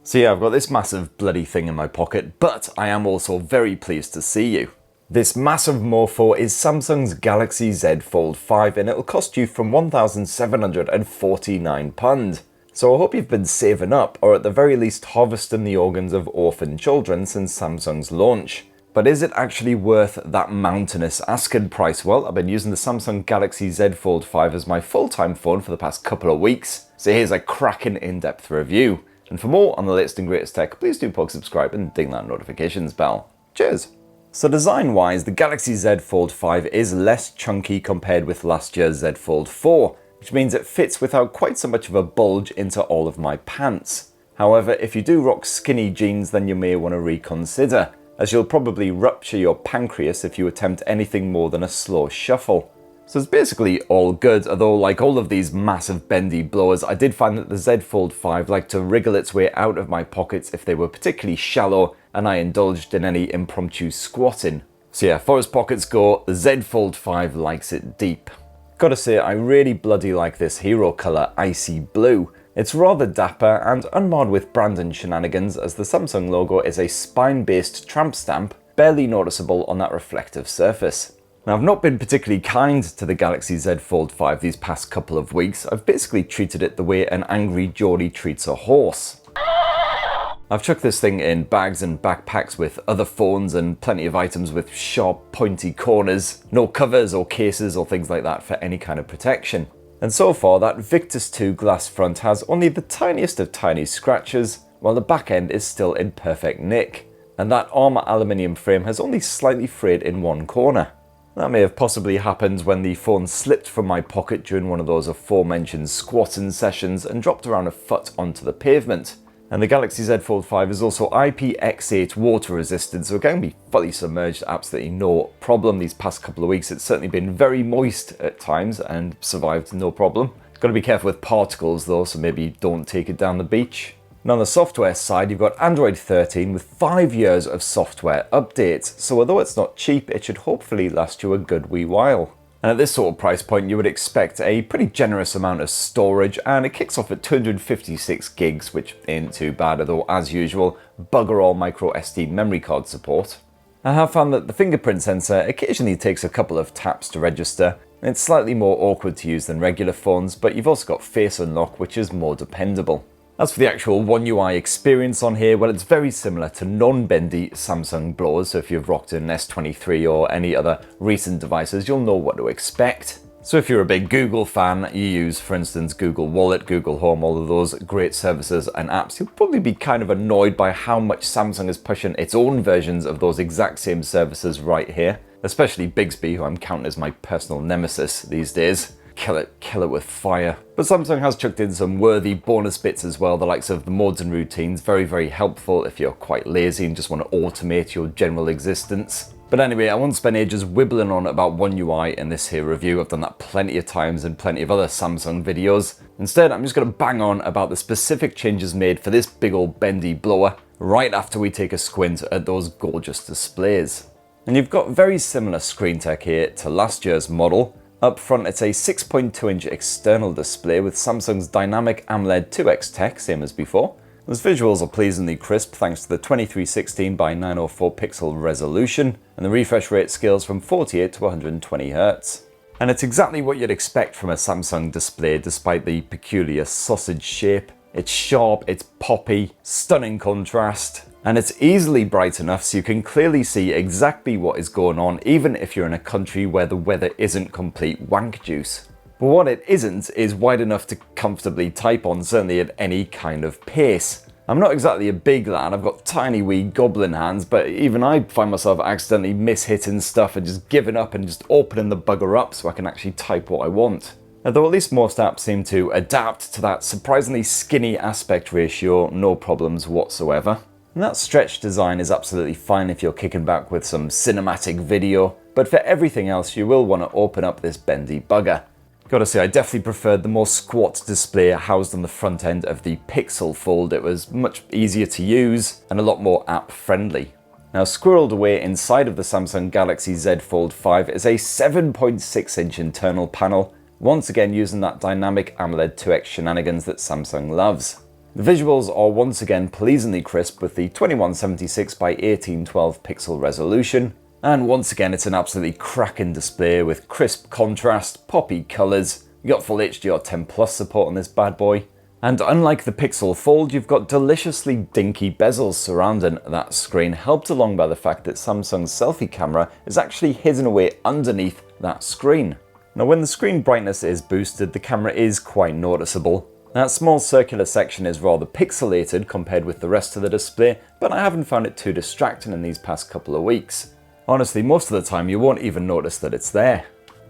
So yeah, I've got this massive bloody thing in my pocket, but I am also very pleased to see you. This massive mofo is Samsung's Galaxy Z Fold 5 and it'll cost you from £1,749. So I hope you've been saving up, or at the very least harvesting the organs of orphan children since Samsung's launch. But is it actually worth that mountainous asking price? Well, I've been using the Samsung Galaxy Z Fold 5 as my full-time phone for the past couple of weeks, so here's a cracking in-depth review. And for more on the latest and greatest tech, please do subscribe and ding that notifications bell. Cheers! So design-wise, the Galaxy Z Fold 5 is less chunky compared with last year's Z Fold 4, which means it fits without quite so much of a bulge into all of my pants. However, if you do rock skinny jeans, then you may want to reconsider, as you'll probably rupture your pancreas if you attempt anything more than a slow shuffle. So it's basically all good, although like all of these massive bendy blowers, I did find that the Z Fold 5 liked to wriggle its way out of my pockets if they were particularly shallow and I indulged in any impromptu squatting. So yeah, far as pockets go, the Z Fold 5 likes it deep. Gotta say, I really bloody like this hero colour, icy blue. It's rather dapper and unmarred with branding shenanigans, as the Samsung logo is a spine-based tramp stamp, barely noticeable on that reflective surface. Now, I've not been particularly kind to the Galaxy Z Fold 5 these past couple of weeks. I've basically treated it the way an angry Geordie treats a horse. I've chucked this thing in bags and backpacks with other phones and plenty of items with sharp, pointy corners, no covers or cases or things like that for any kind of protection. And so far, that Victus 2 glass front has only the tiniest of tiny scratches, while the back end is still in perfect nick. And that armour aluminium frame has only slightly frayed in one corner. That may have possibly happened when the phone slipped from my pocket during one of those aforementioned squatting sessions and dropped around a foot onto the pavement. And the Galaxy Z Fold 5 is also IPX8 water resistant, so it can be fully submerged, absolutely no problem. These past couple of weeks it's certainly been very moist at times and survived no problem. Got to be careful with particles though, so maybe don't take it down the beach. And on the software side, you've got Android 13 with 5 years of software updates, so although it's not cheap, it should hopefully last you a good wee while. And at this sort of price point, you would expect a pretty generous amount of storage, and it kicks off at 256 gigs, which ain't too bad, although as usual, bugger all micro SD memory card support. I have found that the fingerprint sensor occasionally takes a couple of taps to register. It's slightly more awkward to use than regular phones, but you've also got Face Unlock, which is more dependable. As for the actual One UI experience on here, well, it's very similar to non-bendy Samsung blowers, so if you've rocked an S23 or any other recent devices, you'll know what to expect. So if you're a big Google fan, you use, for instance, Google Wallet, Google Home, all of those great services and apps, you'll probably be kind of annoyed by how much Samsung is pushing its own versions of those exact same services right here, especially Bixby, who I'm counting as my personal nemesis these days. Kill it with fire. But Samsung has chucked in some worthy bonus bits as well, the likes of the modes and routines, very, very helpful if you're quite lazy and just want to automate your general existence. But anyway, I won't spend ages wibbling on about One UI in this here review. I've done that plenty of times in plenty of other Samsung videos. Instead, I'm just going to bang on about the specific changes made for this big old bendy blower right after we take a squint at those gorgeous displays. And you've got very similar screen tech here to last year's model. Up front, it's a 6.2-inch external display with Samsung's dynamic AMOLED 2X tech, same as before. Those visuals are pleasingly crisp thanks to the 2316 by 904 pixel resolution, and the refresh rate scales from 48 to 120 Hz. And it's exactly what you'd expect from a Samsung display despite the peculiar sausage shape. It's sharp, it's poppy, stunning contrast. And it's easily bright enough so you can clearly see exactly what is going on, even if you're in a country where the weather isn't complete wank juice. But what it isn't is wide enough to comfortably type on, certainly at any kind of pace. I'm not exactly a big lad, I've got tiny wee goblin hands, but even I find myself accidentally mishitting stuff and just giving up and just opening the bugger up so I can actually type what I want. Although at least most apps seem to adapt to that surprisingly skinny aspect ratio, no problems whatsoever. And that stretch design is absolutely fine if you're kicking back with some cinematic video, but for everything else you will want to open up this bendy bugger. Gotta say, I definitely preferred the more squat display housed on the front end of the Pixel Fold. It was much easier to use and a lot more app friendly. Now, squirreled away inside of the Samsung Galaxy Z Fold 5 is a 7.6-inch internal panel, once again using that dynamic AMOLED 2X shenanigans that Samsung loves. The visuals are once again pleasingly crisp with the 2176 by 1812 pixel resolution, and once again it's an absolutely cracking display with crisp contrast, poppy colours. You got full HDR10 Plus support on this bad boy. And unlike the Pixel Fold, you've got deliciously dinky bezels surrounding that screen, helped along by the fact that Samsung's selfie camera is actually hidden away underneath that screen. Now when the screen brightness is boosted, the camera is quite noticeable. That small circular section is rather pixelated compared with the rest of the display, but I haven't found it too distracting in these past couple of weeks. Honestly, most of the time you won't even notice that it's there.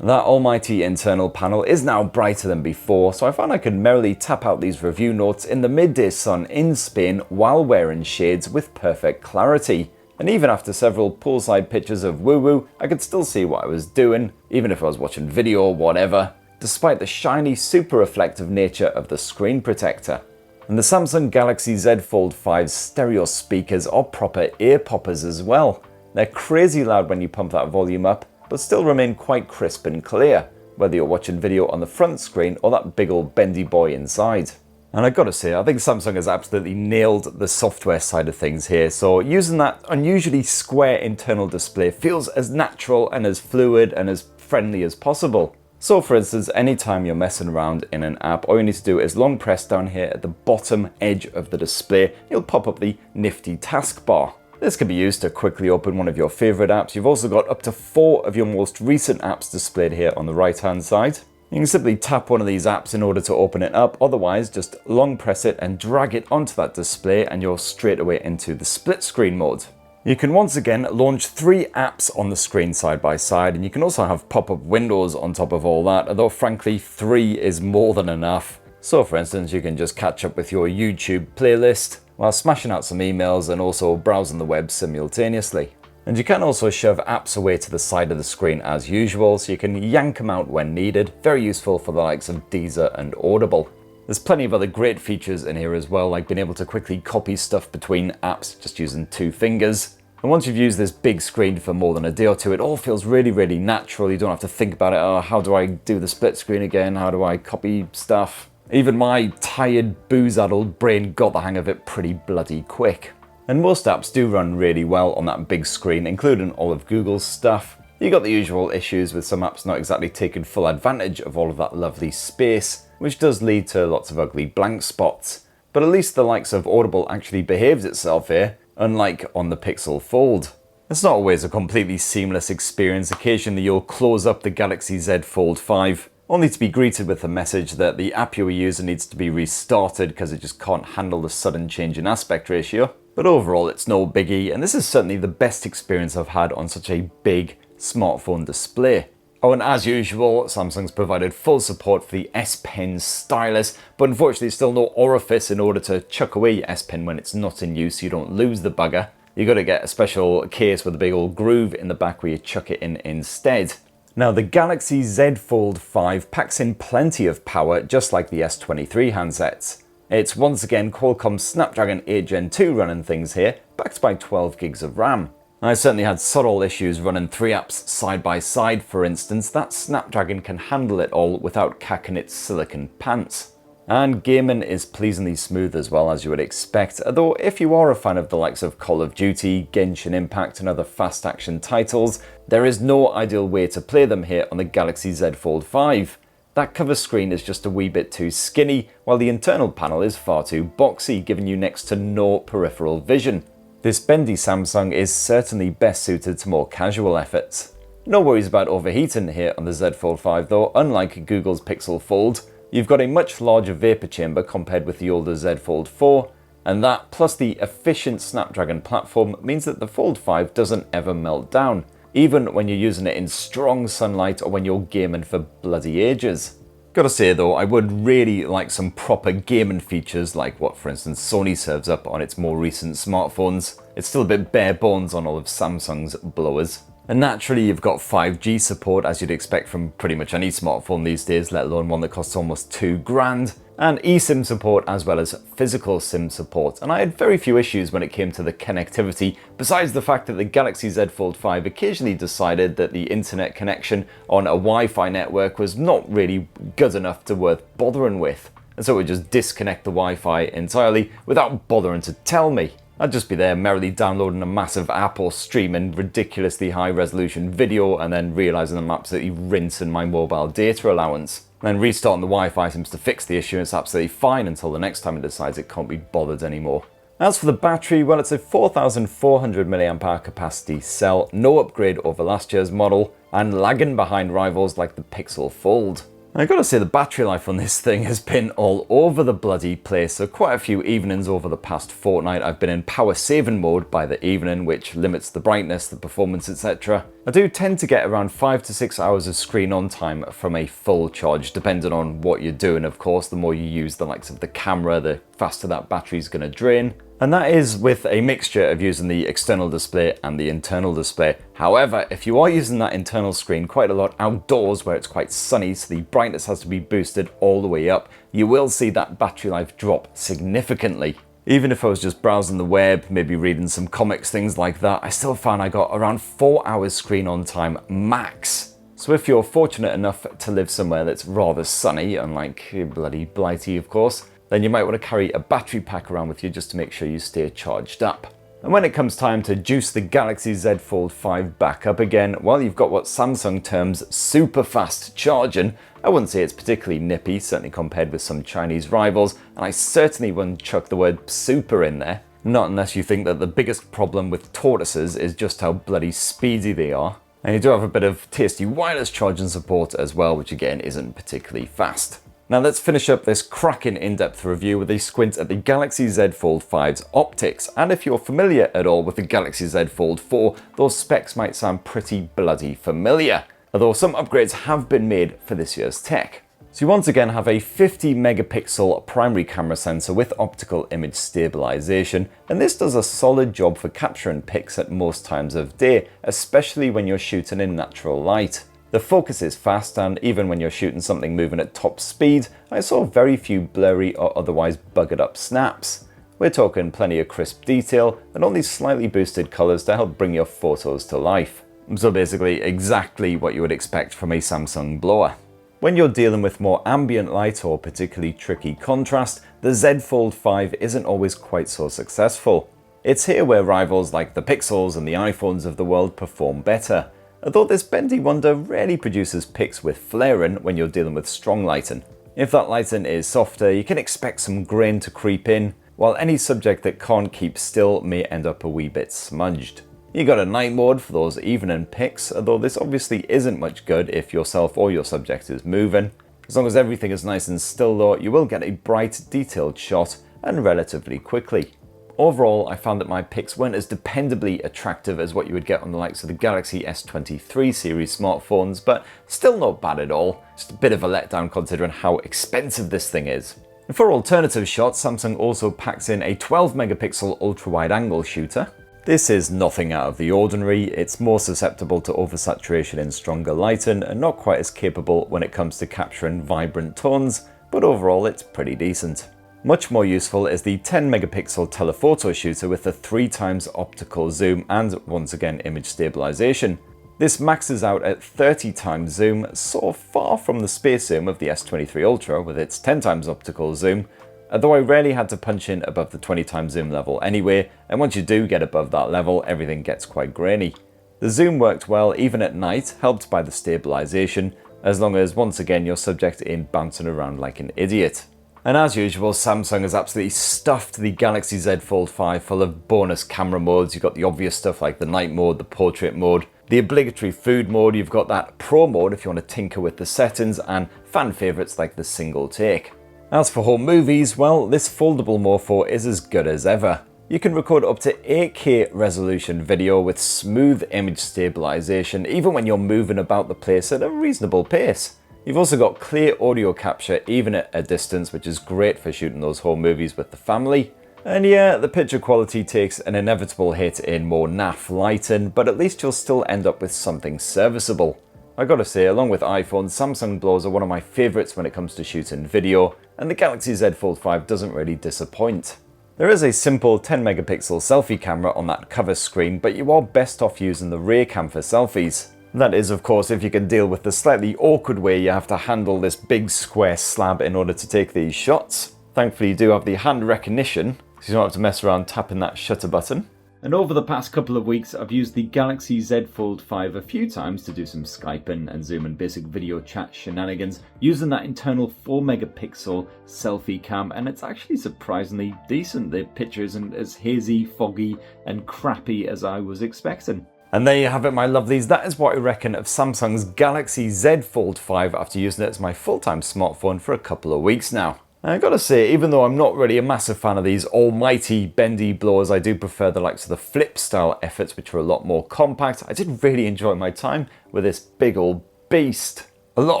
That almighty internal panel is now brighter than before, so I found I could merrily tap out these review notes in the midday sun in Spain while wearing shades with perfect clarity. And even after several poolside pictures of woo-woo, I could still see what I was doing, even if I was watching video or whatever, despite the shiny, super reflective nature of the screen protector. And the Samsung Galaxy Z Fold 5's stereo speakers are proper ear poppers as well. They're crazy loud when you pump that volume up, but still remain quite crisp and clear, whether you're watching video on the front screen or that big old bendy boy inside. And I gotta say, I think Samsung has absolutely nailed the software side of things here, so using that unusually square internal display feels as natural and as fluid and as friendly as possible. So for instance, anytime you're messing around in an app, all you need to do is long press down here at the bottom edge of the display, you'll pop up the nifty taskbar. This can be used to quickly open one of your favorite apps. You've also got up to 4 of your most recent apps displayed here on the right hand side. You can simply tap one of these apps in order to open it up, otherwise just long press it and drag it onto that display and you're straight away into the split screen mode. You can once again launch 3 apps on the screen side by side, and you can also have pop-up windows on top of all that, although frankly 3 is more than enough. So for instance, you can just catch up with your YouTube playlist while smashing out some emails and also browsing the web simultaneously. And you can also shove apps away to the side of the screen as usual, so you can yank them out when needed. Very useful for the likes of Deezer and Audible. There's plenty of other great features in here as well, like being able to quickly copy stuff between apps just using 2 fingers. And once you've used this big screen for more than a day or two, it all feels really, really natural. You don't have to think about it, oh, how do I do the split screen again? How do I copy stuff? Even my tired, booze-addled brain got the hang of it pretty bloody quick. And most apps do run really well on that big screen, including all of Google's stuff. You got the usual issues with some apps not exactly taking full advantage of all of that lovely space, which does lead to lots of ugly blank spots. But at least the likes of Audible actually behaves itself here, unlike on the Pixel Fold. It's not always a completely seamless experience. Occasionally you'll close up the Galaxy Z Fold 5, only to be greeted with the message that the app you were using needs to be restarted because it just can't handle the sudden change in aspect ratio. But overall, it's no biggie, and this is certainly the best experience I've had on such a big smartphone display. Oh, and as usual, Samsung's provided full support for the S Pen stylus, but unfortunately still no orifice in order to chuck away your S Pen when it's not in use so you don't lose the bugger. You got to get a special case with a big old groove in the back where you chuck it in instead. Now, the Galaxy Z Fold 5 packs in plenty of power, just like the S23 handsets. It's once again Qualcomm's Snapdragon 8 Gen 2 running things here, backed by 12 gigs of RAM. I certainly had subtle issues running 3 apps side by side, for instance. That Snapdragon can handle it all without cacking its silicon pants. And gaming is pleasingly smooth as well, as you would expect, although if you are a fan of the likes of Call of Duty, Genshin Impact and other fast action titles, there is no ideal way to play them here on the Galaxy Z Fold 5. That cover screen is just a wee bit too skinny, while the internal panel is far too boxy, giving you next to no peripheral vision. This bendy Samsung is certainly best suited to more casual efforts. No worries about overheating here on the Z Fold 5 though. Unlike Google's Pixel Fold, you've got a much larger vapor chamber compared with the older Z Fold 4, and that plus the efficient Snapdragon platform means that the Fold 5 doesn't ever melt down, even when you're using it in strong sunlight or when you're gaming for bloody ages. Gotta say though, I would really like some proper gaming features like what for instance Sony serves up on its more recent smartphones. It's still a bit bare bones on all of Samsung's blowers. And naturally you've got 5G support as you'd expect from pretty much any smartphone these days, let alone one that costs almost $2,000. And eSIM support as well as physical SIM support. And I had very few issues when it came to the connectivity, besides the fact that the Galaxy Z Fold 5 occasionally decided that the internet connection on a Wi-Fi network was not really good enough to worth bothering with. and so it would just disconnect the Wi-Fi entirely without bothering to tell me. I'd just be there merrily downloading a massive app or streaming ridiculously high resolution video and then realising I'm absolutely rinsing my mobile data allowance. And then restarting the Wi-Fi seems to fix the issue and it's absolutely fine until the next time it decides it can't be bothered anymore. As for the battery, well, it's a 4400 mAh capacity cell, no upgrade over last year's model, and lagging behind rivals like the Pixel Fold. I gotta say the battery life on this thing has been all over the bloody place, so quite a few evenings over the past fortnight I've been in power saving mode by the evening, which limits the brightness, the performance, etc. I do tend to get around 5 to 6 hours of screen on time from a full charge, depending on what you're doing of course. The more you use the likes of the camera, the faster that battery's gonna drain. And that is with a mixture of using the external display and the internal display. However, if you are using that internal screen quite a lot outdoors where it's quite sunny, so the brightness has to be boosted all the way up, you will see that battery life drop significantly. Even if I was just browsing the web, maybe reading some comics, things like that, I still found I got around 4 hours screen on time max. So if you're fortunate enough to live somewhere that's rather sunny, unlike bloody Blighty of course, then you might want to carry a battery pack around with you just to make sure you stay charged up. And when it comes time to juice the Galaxy Z Fold 5 back up again, well, you've got what Samsung terms super fast charging. I wouldn't say it's particularly nippy, certainly compared with some Chinese rivals, and I certainly wouldn't chuck the word super in there. Not unless you think that the biggest problem with tortoises is just how bloody speedy they are. And you do have a bit of tasty wireless charging support as well, which again isn't particularly fast. Now let's finish up this cracking in-depth review with a squint at the Galaxy Z Fold 5's optics. And if you're familiar at all with the Galaxy Z Fold 4, those specs might sound pretty bloody familiar, although some upgrades have been made for this year's tech. So you once again have a 50 megapixel primary camera sensor with optical image stabilization, and this does a solid job for capturing pics at most times of day, especially when you're shooting in natural light. The focus is fast, and even when you're shooting something moving at top speed, I saw very few blurry or otherwise buggered up snaps. We're talking plenty of crisp detail and only slightly boosted colors to help bring your photos to life. So basically exactly what you would expect from a Samsung blower. When you're dealing with more ambient light or particularly tricky contrast, the Z Fold 5 isn't always quite so successful. It's here where rivals like the Pixels and the iPhones of the world perform better. Although this bendy wonder rarely produces pics with flaring when you're dealing with strong lighting. If that lighting is softer, you can expect some grain to creep in, while any subject that can't keep still may end up a wee bit smudged. You got a night mode for those evening pics, although this obviously isn't much good if yourself or your subject is moving. As long as everything is nice and still though, you will get a bright, detailed shot, and relatively quickly. Overall, I found that my pics weren't as dependably attractive as what you would get on the likes of the Galaxy S23 series smartphones, but still not bad at all. Just a bit of a letdown considering how expensive this thing is. And for alternative shots, Samsung also packs in a 12 megapixel ultra-wide angle shooter. This is nothing out of the ordinary. It's more susceptible to oversaturation in stronger lighting and not quite as capable when it comes to capturing vibrant tones, but overall it's pretty decent. Much more useful is the 10 megapixel telephoto shooter with the 3x optical zoom and once again image stabilization. This maxes out at 30x zoom, so far from the space zoom of the S23 Ultra with its 10x optical zoom, although I rarely had to punch in above the 20x zoom level anyway, and once you do get above that level, everything gets quite grainy. The zoom worked well even at night, helped by the stabilization, as long as once again your subject ain't bouncing around like an idiot. And as usual, Samsung has absolutely stuffed the Galaxy Z Fold 5 full of bonus camera modes. You've got the obvious stuff like the night mode, the portrait mode, the obligatory food mode, you've got that pro mode if you want to tinker with the settings, and fan favourites like the single take. As for home movies, well, this foldable morpho is as good as ever. You can record up to 8K resolution video with smooth image stabilization, even when you're moving about the place at a reasonable pace. You've also got clear audio capture even at a distance, which is great for shooting those home movies with the family. And yeah, the picture quality takes an inevitable hit in more naff lighting, but at least you'll still end up with something serviceable. I gotta say, along with iPhone, Samsung blowers are one of my favourites when it comes to shooting video, and the Galaxy Z Fold 5 doesn't really disappoint. There is a simple 10 megapixel selfie camera on that cover screen, but you are best off using the rear cam for selfies. That is, of course, if you can deal with the slightly awkward way you have to handle this big square slab in order to take these shots. Thankfully you do have the hand recognition, so you don't have to mess around tapping that shutter button. And over the past couple of weeks, I've used the Galaxy Z Fold 5 a few times to do some Skyping and Zoom and basic video chat shenanigans using that internal 4 megapixel selfie cam, and it's actually surprisingly decent. The picture isn't as hazy, foggy and crappy as I was expecting. And there you have it, my lovelies. That is what I reckon of Samsung's Galaxy Z Fold 5 after using it as my full-time smartphone for a couple of weeks now. And I gotta say, even though I'm not really a massive fan of these almighty bendy blowers, I do prefer the likes of the flip style efforts, which are a lot more compact. I did really enjoy my time with this big old beast. A lot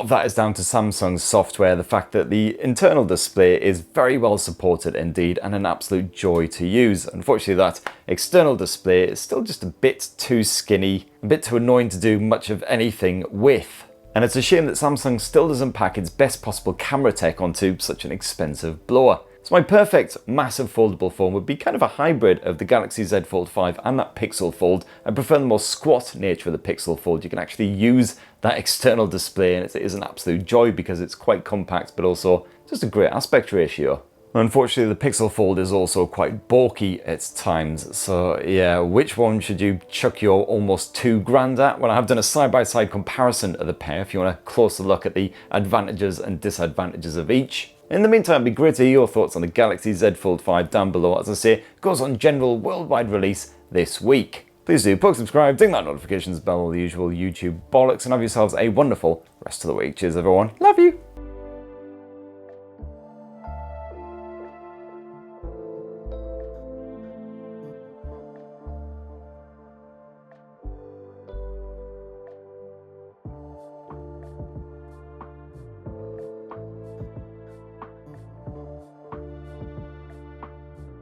of that is down to Samsung's software, the fact that the internal display is very well supported indeed and an absolute joy to use. Unfortunately, that external display is still just a bit too skinny, a bit too annoying to do much of anything with. And it's a shame that Samsung still doesn't pack its best possible camera tech onto such an expensive blower. So my perfect massive foldable phone would be kind of a hybrid of the Galaxy Z Fold 5 and that Pixel Fold. I prefer the more squat nature of the Pixel Fold. You can actually use that external display and it is an absolute joy because it's quite compact but also just a great aspect ratio. Unfortunately, the Pixel Fold is also quite bulky at times, so yeah, which one should you chuck your almost $2,000 at? Well, I have done a side-by-side comparison of the pair if you want a closer look at the advantages and disadvantages of each. In the meantime, it'd be great to hear your thoughts on the Galaxy Z Fold 5 down below. As I say, it goes on general worldwide release this week. Please do poke, subscribe, ding that notifications bell, all the usual YouTube bollocks, and have yourselves a wonderful rest of the week. Cheers everyone, love you!